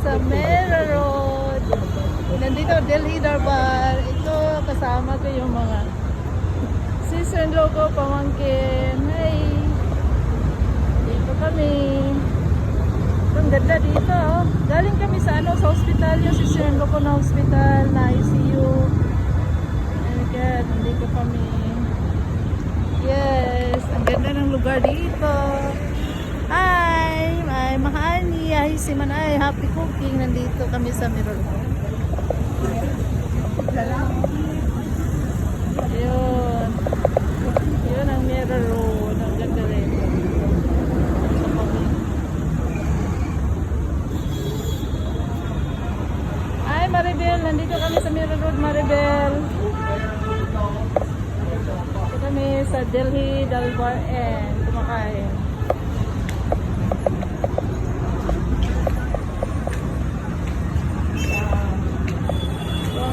sa Mera Road. Nandito, Delhi Darbar. Ito, kasama ko yung mga sister-in-law ko, pamangkin. Hey! Dito kami. Ang ganda dito. Galing kami sa sa hospital. Yung sister-in-law ko na hospital, na ICU. Oh my God, nandito kami. Yes, ang ganda ng lugar dito. Hi! Ay, mahani. Ay, si Manay. Happy cooking. Nandito kami sa Mirror. Yun. Yun ang Mirror Road. Ang ganda rin. Ay, Maribel. Nandito kami sa Mirror Road, Maribel. Dito kami sa Delhi Darbar Inn. Kumakain.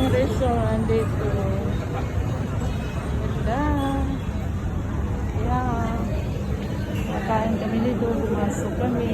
Ang restaurant dito. Ganda. Yeah. Makain kami dito. Pumasok kami.